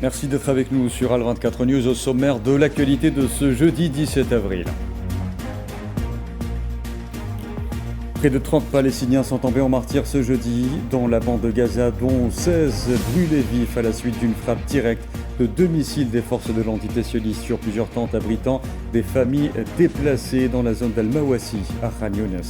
Merci d'être avec nous sur Al24 News au sommaire de l'actualité de ce jeudi 17 avril. Près de 30 Palestiniens sont tombés en martyrs ce jeudi dans la bande de Gaza, dont 16 brûlés vifs à la suite d'une frappe directe de 2 missiles des forces de l'entité sioniste sur plusieurs tentes abritant des familles déplacées dans la zone d'Al-Mawasi à Khan Younes.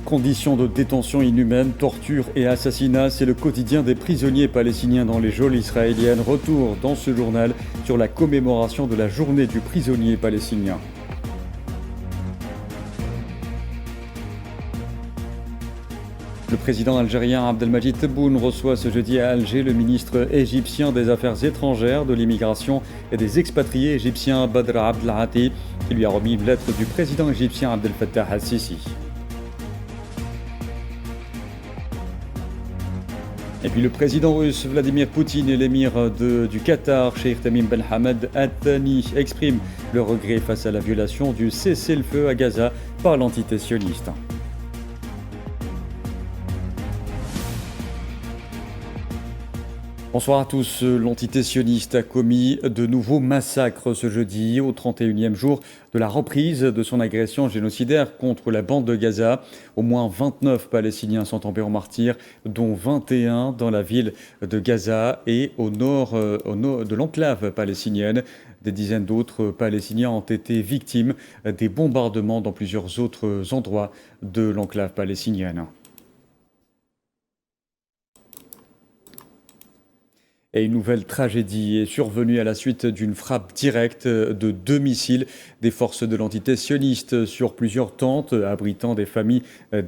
Conditions de détention inhumaines, torture et assassinats, c'est le quotidien des prisonniers palestiniens dans les geôles israéliennes. Retour dans ce journal sur la commémoration de la journée du prisonnier palestinien. Le président algérien Abdelmadjid Tebboune reçoit ce jeudi à Alger le ministre égyptien des Affaires étrangères, de l'immigration et des expatriés égyptiens Badr Abdelhati, qui lui a remis une lettre du président égyptien Abdel Fattah al-Sisi. Et puis le président russe Vladimir Poutine et l'émir du Qatar, Sheikh Tamim Ben Hamad Al Thani, expriment leur regret face à la violation du cessez-le-feu à Gaza par l'entité sioniste. Bonsoir à tous. L'entité sioniste a commis de nouveaux massacres ce jeudi, au 31e jour de la reprise de son agression génocidaire contre la bande de Gaza. Au moins 29 Palestiniens sont tombés en martyrs, dont 21 dans la ville de Gaza et au nord de l'enclave palestinienne. Des dizaines d'autres Palestiniens ont été victimes des bombardements dans plusieurs autres endroits de l'enclave palestinienne. Et une nouvelle tragédie est survenue à la suite d'une frappe directe de 2 missiles des forces de l'entité sioniste sur plusieurs tentes abritant des familles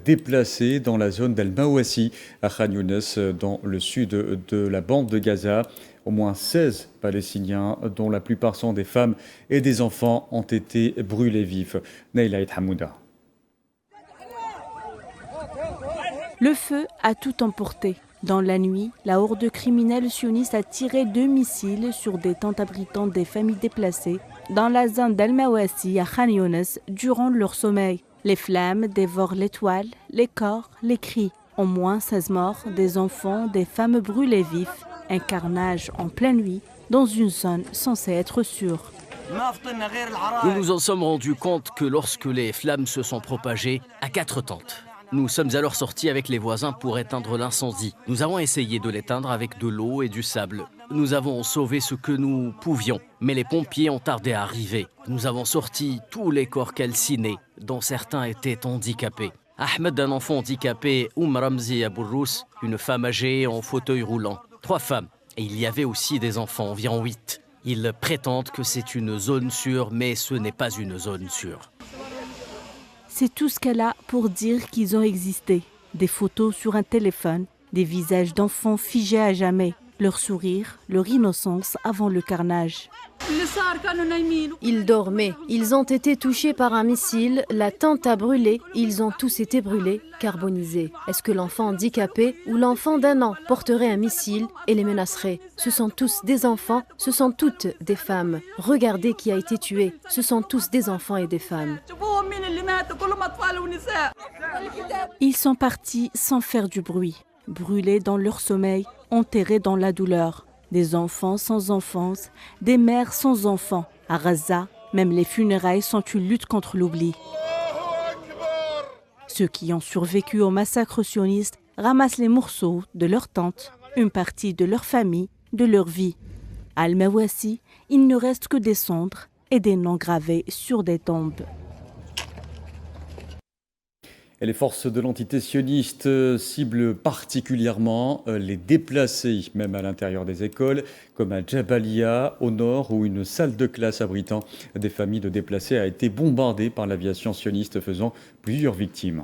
déplacées dans la zone d'Al-Mawasi à Khan Younes, dans le sud de la bande de Gaza. Au moins 16 Palestiniens, dont la plupart sont des femmes et des enfants, ont été brûlés vifs. Naïla Hamouda. Le feu a tout emporté. Dans la nuit, la horde criminelle sioniste a tiré 2 missiles sur des tentes abritant des familles déplacées dans la zone d'Al-Mawasi à Khan Younes durant leur sommeil. Les flammes dévorent les toiles, les corps, les cris. Au moins 16 morts, des enfants, des femmes brûlées vifs. Un carnage en pleine nuit dans une zone censée être sûre. Nous nous en sommes rendus compte que lorsque les flammes se sont propagées à 4 tentes. Nous sommes alors sortis avec les voisins pour éteindre l'incendie. Nous avons essayé de l'éteindre avec de l'eau et du sable. Nous avons sauvé ce que nous pouvions, mais les pompiers ont tardé à arriver. Nous avons sorti tous les corps calcinés, dont certains étaient handicapés. Ahmed, un enfant handicapé, Ramzi Abourous, une femme âgée en fauteuil roulant. 3 femmes, et il y avait aussi des enfants, environ 8. Ils prétendent que c'est une zone sûre, mais ce n'est pas une zone sûre. C'est tout ce qu'elle a pour dire qu'ils ont existé. Des photos sur un téléphone, des visages d'enfants figés à jamais, leur sourire, leur innocence avant le carnage. Ils dormaient, ils ont été touchés par un missile, la tente a brûlé, ils ont tous été brûlés, carbonisés. Est-ce que l'enfant handicapé ou l'enfant d'1 an porterait un missile et les menacerait? Ce sont tous des enfants, ce sont toutes des femmes. Regardez qui a été tué, ce sont tous des enfants et des femmes. Ils sont partis sans faire du bruit, brûlés dans leur sommeil, enterrés dans la douleur. Des enfants sans enfance, des mères sans enfants. À Gaza, même les funérailles sont une lutte contre l'oubli. Ceux qui ont survécu au massacre sioniste ramassent les morceaux de leur tente, une partie de leur famille, de leur vie. À Al-Mawasi, il ne reste que des cendres et des noms gravés sur des tombes. Et les forces de l'entité sioniste ciblent particulièrement les déplacés, même à l'intérieur des écoles, comme à Jabalia, au nord, où une salle de classe abritant des familles de déplacés a été bombardée par l'aviation sioniste, faisant plusieurs victimes.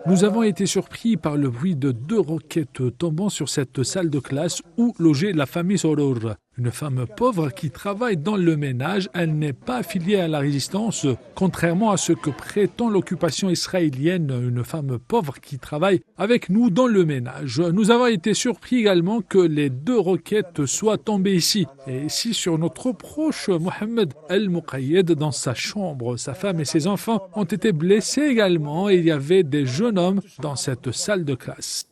Nous avons été surpris par le bruit de 2 roquettes tombant sur cette salle de classe où logeait la famille Soror. Une femme pauvre qui travaille dans le ménage, elle n'est pas affiliée à la résistance, contrairement à ce que prétend l'occupation israélienne, une femme pauvre qui travaille avec nous dans le ménage. Nous avons été surpris également que les 2 roquettes soient tombées ici. Et ici, sur notre proche Mohamed El-Muqayyed, dans sa chambre, sa femme et ses enfants ont été blessés également et il y avait des jeunes hommes dans cette salle de classe.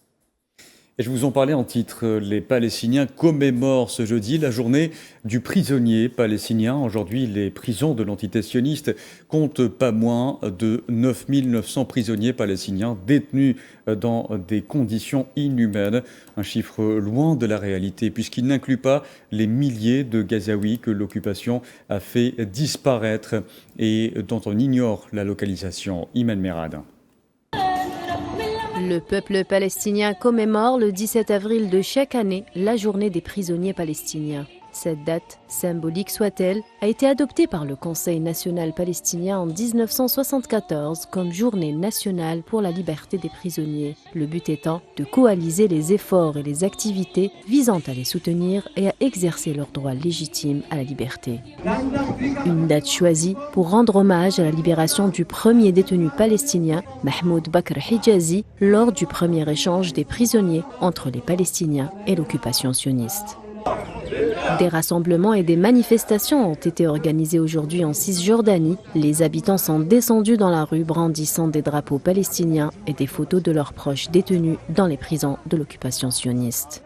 Et je vous en parlais en titre, les Palestiniens commémorent ce jeudi la journée du prisonnier palestinien. Aujourd'hui, les prisons de l'entité sioniste comptent pas moins de 9 900 prisonniers palestiniens détenus dans des conditions inhumaines. Un chiffre loin de la réalité puisqu'il n'inclut pas les milliers de Gazaouis que l'occupation a fait disparaître et dont on ignore la localisation. Iman Merad. Le peuple palestinien commémore le 17 avril de chaque année la journée des prisonniers palestiniens. Cette date, symbolique soit-elle, a été adoptée par le Conseil national palestinien en 1974 comme journée nationale pour la liberté des prisonniers. Le but étant de coaliser les efforts et les activités visant à les soutenir et à exercer leur droit légitime à la liberté. Une date choisie pour rendre hommage à la libération du premier détenu palestinien, Mahmoud Bakr Hijazi, lors du premier échange des prisonniers entre les Palestiniens et l'occupation sioniste. Des rassemblements et des manifestations ont été organisés aujourd'hui en Cisjordanie. Les habitants sont descendus dans la rue brandissant des drapeaux palestiniens et des photos de leurs proches détenus dans les prisons de l'occupation sioniste.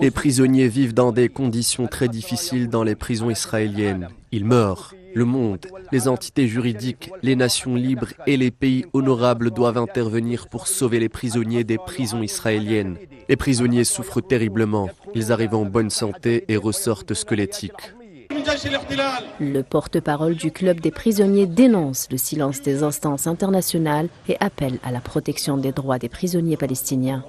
Les prisonniers vivent dans des conditions très difficiles dans les prisons israéliennes. Ils meurent. Le monde, les entités juridiques, les nations libres et les pays honorables doivent intervenir pour sauver les prisonniers des prisons israéliennes. Les prisonniers souffrent terriblement. Ils arrivent en bonne santé et ressortent squelettiques. Le porte-parole du club des prisonniers dénonce le silence des instances internationales et appelle à la protection des droits des prisonniers palestiniens.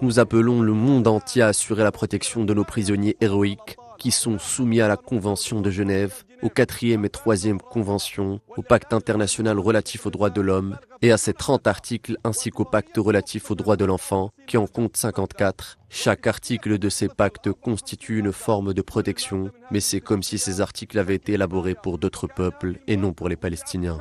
Nous appelons le monde entier à assurer la protection de nos prisonniers héroïques qui sont soumis à la Convention de Genève, aux 4e et 3e conventions, au pacte international relatif aux droits de l'homme et à ses 30 articles ainsi qu'au pacte relatif aux droits de l'enfant qui en compte 54. Chaque article de ces pactes constitue une forme de protection, mais c'est comme si ces articles avaient été élaborés pour d'autres peuples et non pour les Palestiniens.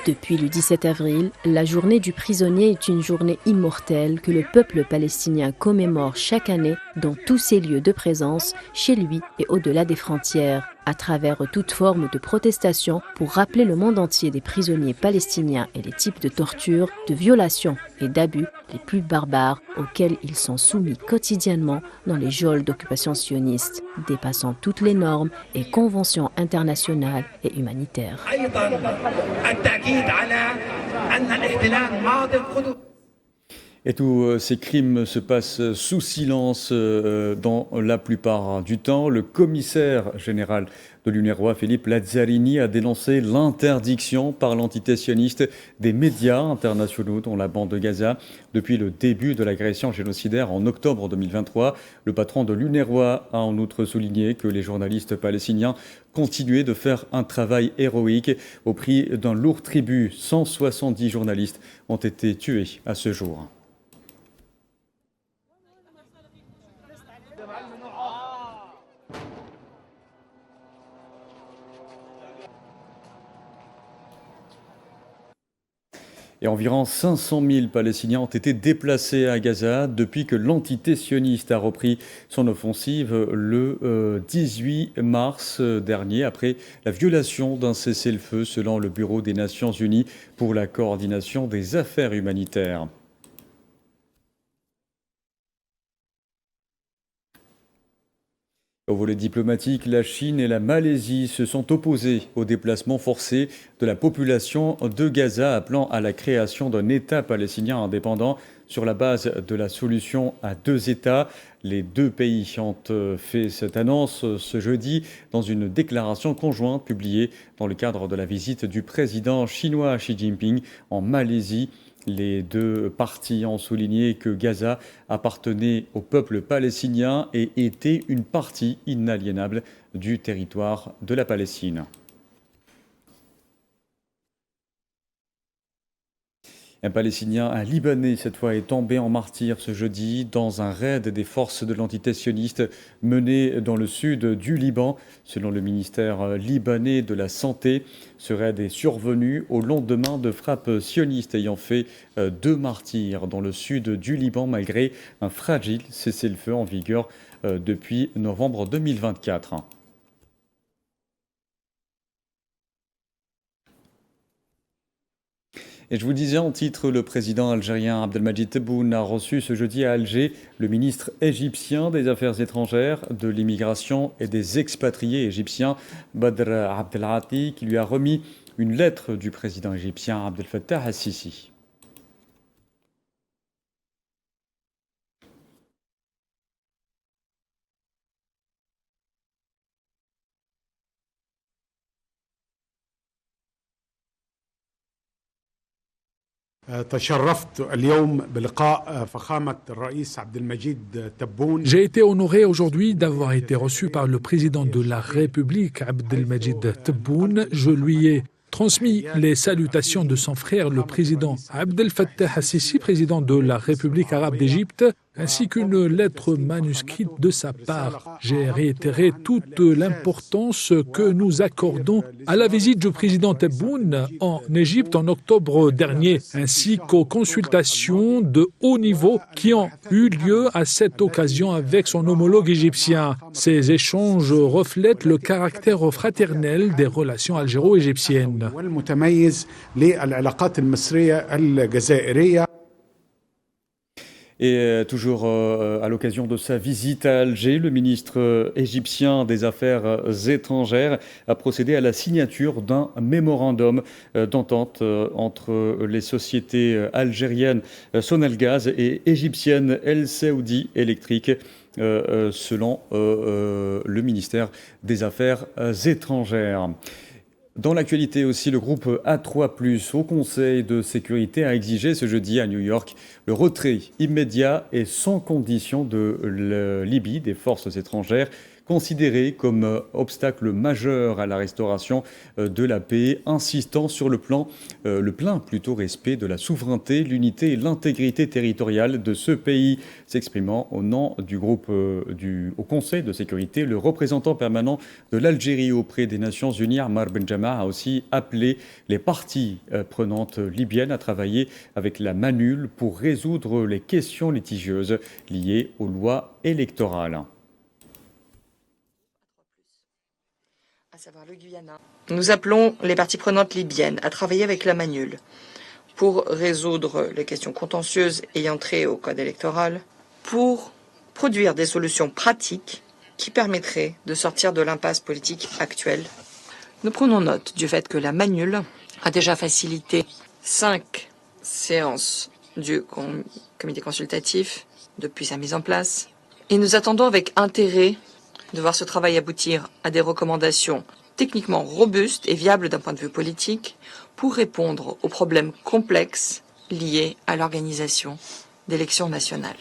Depuis le 17 avril, la journée du prisonnier est une journée immortelle que le peuple palestinien commémore chaque année dans tous ses lieux de présence, chez lui et au-delà des frontières, à travers toute forme de protestation pour rappeler le monde entier des prisonniers palestiniens et les types de tortures, de violations et d'abus les plus barbares auxquels ils sont soumis quotidiennement dans les geôles d'occupation sioniste, dépassant toutes les normes et conventions internationales et humanitaires. Et tous ces crimes se passent sous silence dans la plupart du temps. Le commissaire général de l'UNRWA, Philippe Lazzarini, a dénoncé l'interdiction par l'entité sioniste des médias internationaux dans la bande de Gaza depuis le début de l'agression génocidaire en octobre 2023. Le patron de l'UNRWA a en outre souligné que les journalistes palestiniens continuaient de faire un travail héroïque au prix d'un lourd tribut. 170 journalistes ont été tués à ce jour. Et environ 500 000 Palestiniens ont été déplacés à Gaza depuis que l'entité sioniste a repris son offensive le 18 mars dernier, après la violation d'un cessez-le-feu selon le Bureau des Nations Unies pour la coordination des affaires humanitaires. Au volet diplomatique, la Chine et la Malaisie se sont opposées au déplacement forcé de la population de Gaza, appelant à la création d'un État palestinien indépendant sur la base de la solution à 2 États. Les 2 pays ont fait cette annonce ce jeudi dans une déclaration conjointe publiée dans le cadre de la visite du président chinois Xi Jinping en Malaisie. Les 2 parties ont souligné que Gaza appartenait au peuple palestinien et était une partie inaliénable du territoire de la Palestine. Un Palestinien, un Libanais cette fois, est tombé en martyr ce jeudi dans un raid des forces de l'entité sioniste mené dans le sud du Liban. Selon le ministère libanais de la Santé, ce raid est survenu au lendemain de frappes sionistes ayant fait 2 martyrs dans le sud du Liban malgré un fragile cessez-le-feu en vigueur depuis novembre 2024. Et je vous disais en titre, le président algérien Abdelmadjid Tebboune a reçu ce jeudi à Alger le ministre égyptien des Affaires étrangères, de l'immigration et des expatriés égyptiens, Badr Abdelati, qui lui a remis une lettre du président égyptien Abdel Fattah al-Sisi. J'ai été honoré aujourd'hui d'avoir été reçu par le président de la République, Abdelmadjid Tebboune. Je lui ai transmis les salutations de son frère, le président Abdel Fattah al-Sisi, président de la République arabe d'Égypte, ainsi qu'une lettre manuscrite de sa part. J'ai réitéré toute l'importance que nous accordons à la visite du président Tebboune en Égypte en octobre dernier, ainsi qu'aux consultations de haut niveau qui ont eu lieu à cette occasion avec son homologue égyptien. Ces échanges reflètent le caractère fraternel des relations algéro-égyptiennes. Et toujours à l'occasion de sa visite à Alger, le ministre égyptien des Affaires étrangères a procédé à la signature d'un mémorandum d'entente entre les sociétés algériennes Sonelgaz et égyptiennes El Saoudi Electric, selon le ministère des Affaires étrangères. Dans l'actualité aussi, le groupe A3+, au Conseil de sécurité, a exigé ce jeudi à New York le retrait immédiat et sans condition de la Libye des forces étrangères, considéré comme obstacle majeur à la restauration de la paix, insistant sur le plein respect de la souveraineté, l'unité et l'intégrité territoriale de ce pays. S'exprimant au nom du groupe au Conseil de sécurité, le représentant permanent de l'Algérie auprès des Nations Unies, Ammar Benjama, a aussi appelé les parties prenantes libyennes à travailler avec la MANUL pour résoudre les questions litigieuses liées aux lois électorales. À savoir le Guyana. Nous appelons les parties prenantes libyennes à travailler avec la MANUL pour résoudre les questions contentieuses ayant trait au code électoral, pour produire des solutions pratiques qui permettraient de sortir de l'impasse politique actuelle. Nous prenons note du fait que la MANUL a déjà facilité 5 séances du comité consultatif depuis sa mise en place, et nous attendons avec intérêt de voir ce travail aboutir à des recommandations techniquement robustes et viables d'un point de vue politique pour répondre aux problèmes complexes liés à l'organisation d'élections nationales.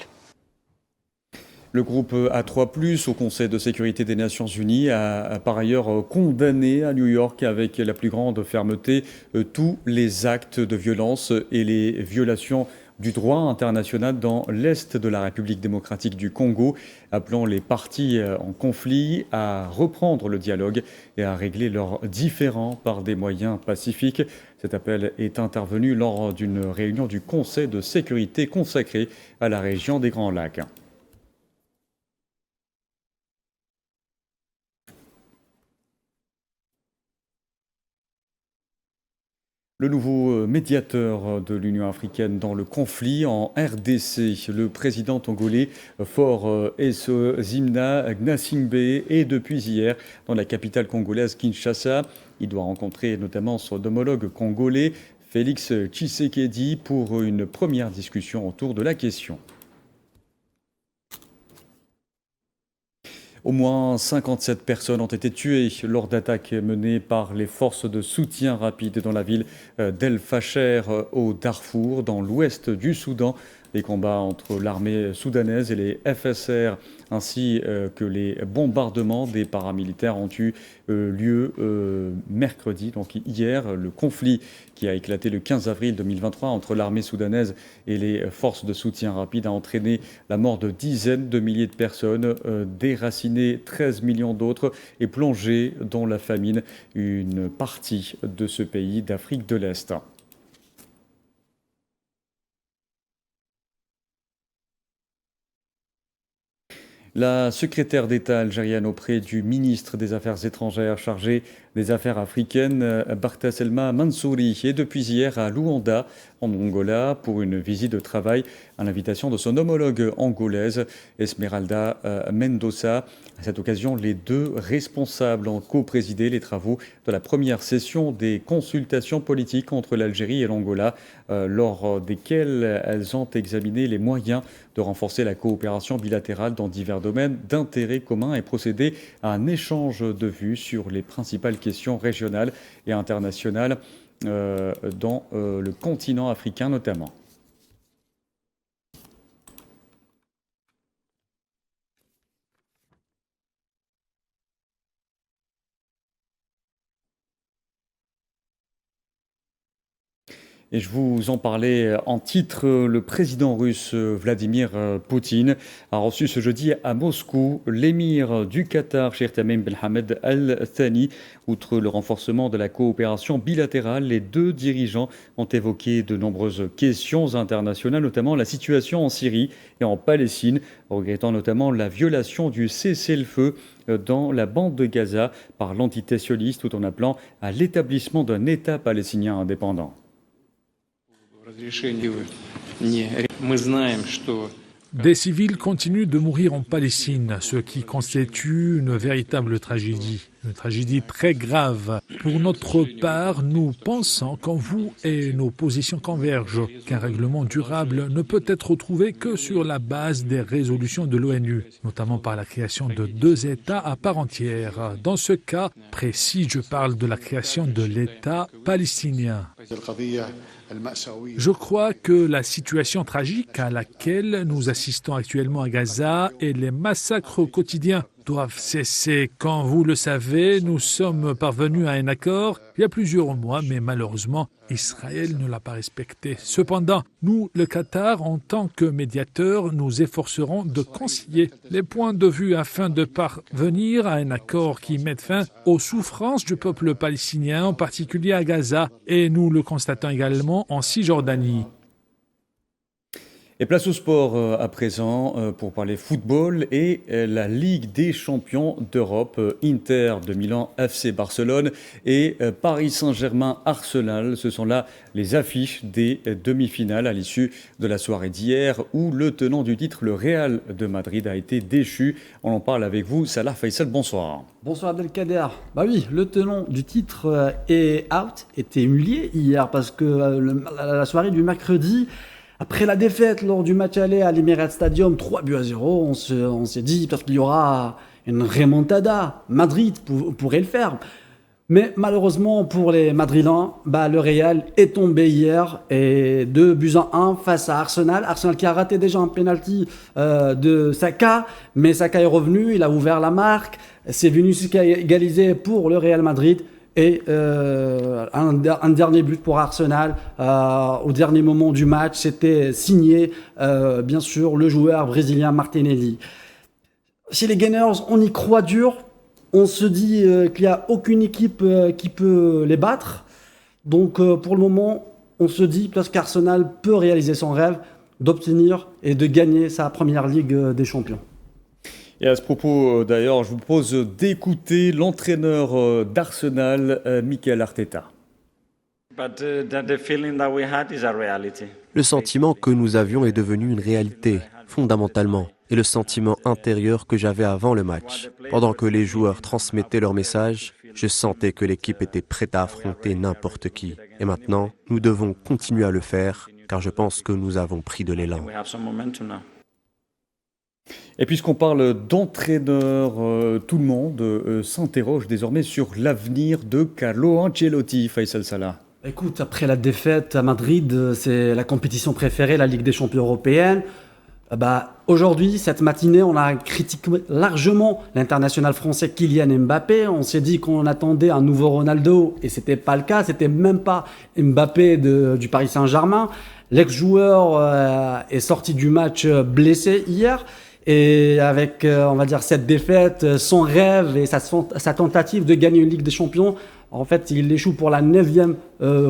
Le groupe A3+, au Conseil de sécurité des Nations Unies, a par ailleurs condamné à New York avec la plus grande fermeté tous les actes de violence et les violations du droit international dans l'est de la République démocratique du Congo, appelant les parties en conflit à reprendre le dialogue et à régler leurs différends par des moyens pacifiques. Cet appel est intervenu lors d'une réunion du Conseil de sécurité consacrée à la région des Grands Lacs. Le nouveau médiateur de l'Union africaine dans le conflit en RDC, le président tongolais Faure Zimna Gnassingbé, est depuis hier dans la capitale congolaise Kinshasa. Il doit rencontrer notamment son homologue congolais Félix Tshisekedi pour une première discussion autour de la question. Au moins 57 personnes ont été tuées lors d'attaques menées par les forces de soutien rapide dans la ville d'El Fasher au Darfour, dans l'ouest du Soudan. Les combats entre l'armée soudanaise et les FSR ainsi que les bombardements des paramilitaires ont eu lieu mercredi, donc hier. Le conflit qui a éclaté le 15 avril 2023 entre l'armée soudanaise et les forces de soutien rapide a entraîné la mort de dizaines de milliers de personnes, déraciné 13 millions d'autres et plongé dans la famine une partie de ce pays d'Afrique de l'Est. La secrétaire d'État algérienne auprès du ministre des Affaires étrangères chargé des Affaires africaines, Barta Selma Mansouri, est depuis hier à Luanda, en Angola, pour une visite de travail à l'invitation de son homologue angolaise, Esmeralda Mendoza. À cette occasion, les deux responsables ont co-présidé les travaux de la première session des consultations politiques entre l'Algérie et l'Angola, lors desquelles elles ont examiné les moyens de renforcer la coopération bilatérale dans divers domaines d'intérêt commun et procéder à un échange de vues sur les principales questions régionales et internationales dans le continent africain notamment. Et je vous en parlais en titre, le président russe Vladimir Poutine a reçu ce jeudi à Moscou l'émir du Qatar, Sheikh Tamim Ben Hamed Al Thani. Outre le renforcement de la coopération bilatérale, les deux dirigeants ont évoqué de nombreuses questions internationales, notamment la situation en Syrie et en Palestine, regrettant notamment la violation du cessez-le-feu dans la bande de Gaza par l'entité sioniste, tout en appelant à l'établissement d'un État palestinien indépendant. Des civils continuent de mourir en Palestine, ce qui constitue une véritable tragédie. Une tragédie très grave. Pour notre part, nous pensons qu'en vous et nos positions convergent, qu'un règlement durable ne peut être trouvé que sur la base des résolutions de l'ONU, notamment par la création de deux États à part entière. Dans ce cas précis, je parle de la création de l'État palestinien. Je crois que la situation tragique à laquelle nous assistons actuellement à Gaza et les massacres quotidiens doivent cesser. Quand vous le savez, nous sommes parvenus à un accord il y a plusieurs mois, mais malheureusement, Israël ne l'a pas respecté. Cependant, nous, le Qatar, en tant que médiateur, nous efforcerons de concilier les points de vue afin de parvenir à un accord qui mette fin aux souffrances du peuple palestinien, en particulier à Gaza, et nous le constatons également en Cisjordanie. Et place au sport à présent pour parler football et la Ligue des champions d'Europe, Inter de Milan, FC Barcelone et Paris Saint-Germain Arsenal. Ce sont là les affiches des demi-finales à l'issue de la soirée d'hier où le tenant du titre, le Real de Madrid, a été déchu. On en parle avec vous, Salah Faisal, bonsoir. Bonsoir Abdelkader. Bah oui, le tenant du titre est out, était humilié hier parce que la soirée du mercredi, après la défaite lors du match aller à l'Emirates Stadium, 3-0, on s'est dit parce qu'il y aura une remontada, Madrid pourrait le faire. Mais malheureusement pour les Madrilènes, le Real est tombé hier et 2-1 face à Arsenal. Arsenal qui a raté déjà un penalty de Saka, mais Saka est revenu, il a ouvert la marque. C'est Vinicius qui a égalisé pour le Real Madrid. Et un dernier but pour Arsenal au dernier moment du match, c'était signé bien sûr le joueur brésilien Martinelli. Chez les Gunners, on y croit dur, on se dit qu'il n'y a aucune équipe qui peut les battre. Donc pour le moment, on se dit qu'Arsenal peut réaliser son rêve d'obtenir et de gagner sa première Ligue des Champions. Et à ce propos, d'ailleurs, je vous propose d'écouter l'entraîneur d'Arsenal, Mikel Arteta. Le sentiment que nous avions est devenu une réalité, fondamentalement, et le sentiment intérieur que j'avais avant le match. Pendant que les joueurs transmettaient leur message, je sentais que l'équipe était prête à affronter n'importe qui. Et maintenant, nous devons continuer à le faire, car je pense que nous avons pris de l'élan. Et puisqu'on parle d'entraîneur, tout le monde s'interroge désormais sur l'avenir de Carlo Ancelotti, Faisal Salah. Écoute, après la défaite à Madrid, c'est la compétition préférée, la Ligue des Champions européenne. Aujourd'hui, cette matinée, on a critiqué largement l'international français Kylian Mbappé. On s'est dit qu'on attendait un nouveau Ronaldo et c'était pas le cas. C'était même pas Mbappé du Paris Saint-Germain. L'ex-joueur est sorti du match blessé hier. Et avec, on va dire, cette défaite, son rêve et sa tentative de gagner une Ligue des Champions, en fait, il échoue pour la 9e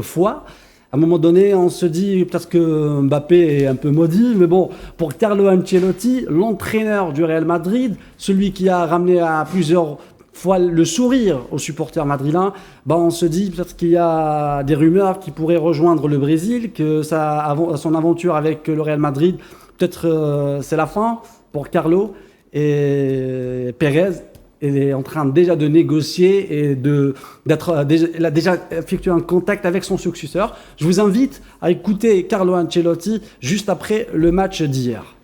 fois. À un moment donné, on se dit peut-être que Mbappé est un peu maudit, mais bon, pour Carlo Ancelotti, l'entraîneur du Real Madrid, celui qui a ramené à plusieurs fois le sourire aux supporters madrilènes, on se dit peut-être qu'il y a des rumeurs qui pourraient rejoindre le Brésil, que son aventure avec le Real Madrid, peut-être c'est la fin pour Carlo, et Pérez est en train déjà de négocier et il a déjà effectué un contact avec son successeur. Je vous invite à écouter Carlo Ancelotti juste après le match d'hier.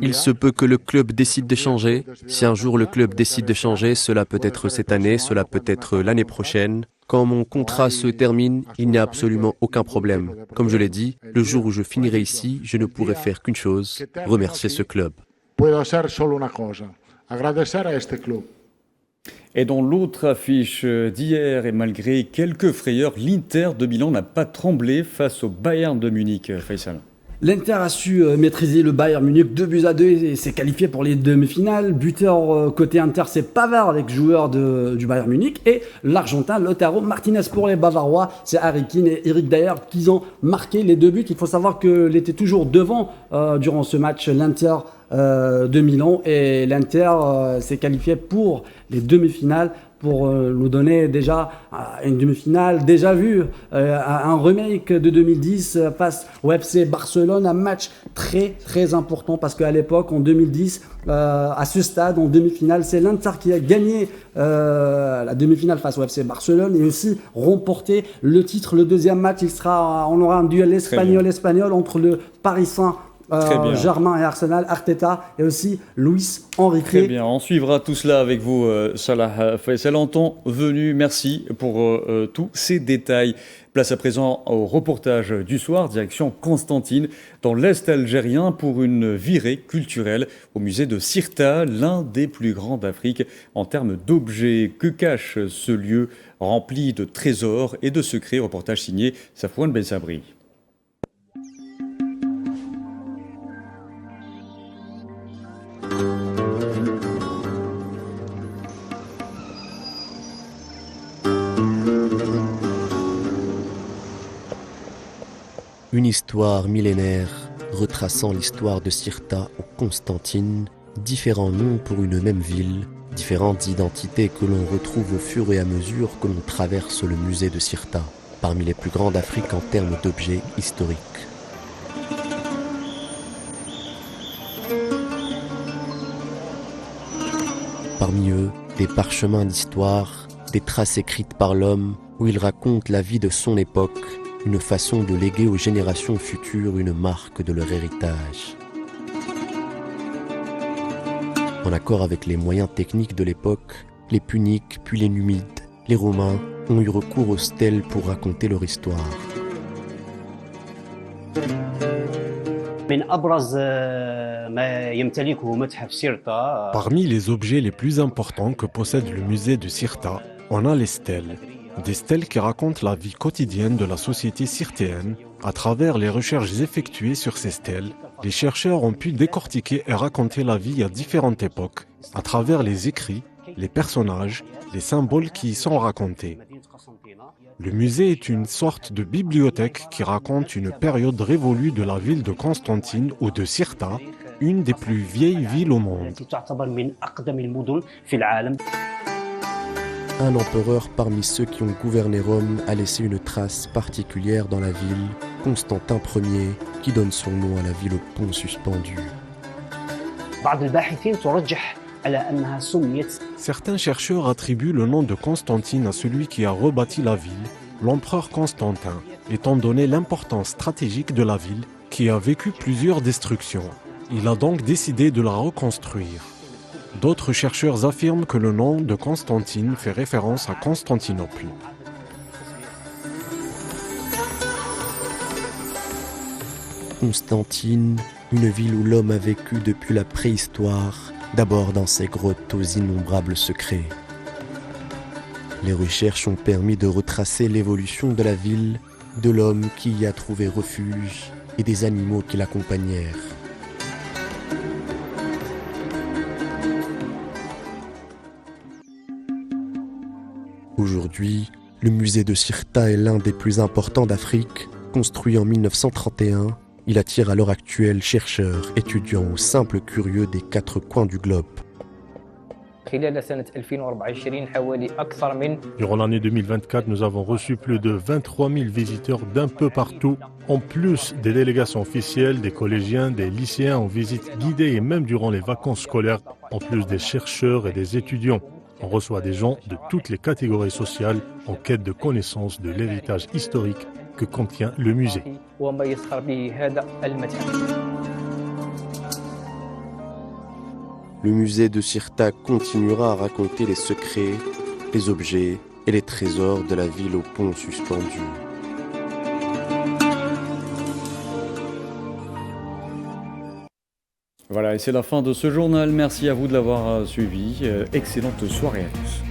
Il se peut que le club décide de changer. Si un jour le club décide de changer, cela peut être cette année, cela peut être l'année prochaine. Quand mon contrat se termine, il n'y a absolument aucun problème. Comme je l'ai dit, le jour où je finirai ici, je ne pourrai faire qu'une chose, remercier ce club. Et dans l'autre affiche d'hier, et malgré quelques frayeurs, l'Inter de Milan n'a pas tremblé face au Bayern de Munich, Faisal. L'Inter a su maîtriser le Bayern Munich 2-2 et s'est qualifié pour les demi-finales. Buteur côté Inter, c'est Pavard, l'ex-joueur du Bayern Munich. Et l'Argentin, Lautaro Martinez pour les Bavarois. C'est Harry Kane et Eric Dyer qui ont marqué les 2 buts. Il faut savoir qu'il était toujours devant durant ce match, l'Inter de Milan. Et l'Inter s'est qualifié pour les demi-finales. Pour nous donner déjà une demi-finale déjà vue, un remake de 2010 face au FC Barcelone, un match très très important parce qu'à l'époque, en 2010, à ce stade, en demi-finale, c'est l'Inter qui a gagné la demi-finale face au FC Barcelone et aussi remporté le titre. Le deuxième match, on aura un duel espagnol entre le Paris Saint-Germain et Arsenal, Arteta et aussi Luis Enrique. Très bien, on suivra tout cela avec vous, Salah Faisal, en temps venu. Merci pour tous ces détails. Place à présent au reportage du soir, direction Constantine, dans l'Est algérien, pour une virée culturelle au musée de Sirta, l'un des plus grands d'Afrique en termes d'objets. Que cache ce lieu rempli de trésors et de secrets? Reportage signé Safouane Ben Sabri. Une histoire millénaire retraçant l'histoire de Sirta ou Constantine, différents noms pour une même ville, différentes identités que l'on retrouve au fur et à mesure que l'on traverse le musée de Sirta, parmi les plus grands d'Afrique en termes d'objets historiques. Parmi eux, des parchemins d'histoire, des traces écrites par l'homme où il raconte la vie de son époque, une façon de léguer aux générations futures une marque de leur héritage. En accord avec les moyens techniques de l'époque, les Puniques puis les Numides, les Romains ont eu recours aux stèles pour raconter leur histoire. Parmi les objets les plus importants que possède le musée de Sirta, on a les stèles. Des stèles qui racontent la vie quotidienne de la société sirtéenne. À travers les recherches effectuées sur ces stèles, les chercheurs ont pu décortiquer et raconter la vie à différentes époques, à travers les écrits, les personnages, les symboles qui y sont racontés. Le musée est une sorte de bibliothèque qui raconte une période révolue de la ville de Constantine ou de Sirta, une des plus vieilles villes au monde. Un empereur parmi ceux qui ont gouverné Rome a laissé une trace particulière dans la ville, Constantin Ier, qui donne son nom à la ville au pont suspendu. Certains chercheurs attribuent le nom de Constantine à celui qui a rebâti la ville, l'empereur Constantin, étant donné l'importance stratégique de la ville qui a vécu plusieurs destructions. Il a donc décidé de la reconstruire. D'autres chercheurs affirment que le nom de Constantine fait référence à Constantinople. Constantine, une ville où l'homme a vécu depuis la préhistoire, d'abord dans ses grottes aux innombrables secrets. Les recherches ont permis de retracer l'évolution de la ville, de l'homme qui y a trouvé refuge et des animaux qui l'accompagnèrent. Aujourd'hui, le musée de Cirta est l'un des plus importants d'Afrique. Construit en 1931, il attire à l'heure actuelle chercheurs, étudiants ou simples curieux des 4 coins du globe. Durant l'année 2024, nous avons reçu plus de 23 000 visiteurs d'un peu partout, en plus des délégations officielles, des collégiens, des lycéens en visite guidée et même durant les vacances scolaires, en plus des chercheurs et des étudiants. On reçoit des gens de toutes les catégories sociales en quête de connaissance de l'héritage historique que contient le musée. Le musée de Cirta continuera à raconter les secrets, les objets et les trésors de la ville au pont suspendu. Voilà, et c'est la fin de ce journal. Merci à vous de l'avoir suivi. Excellente soirée à tous.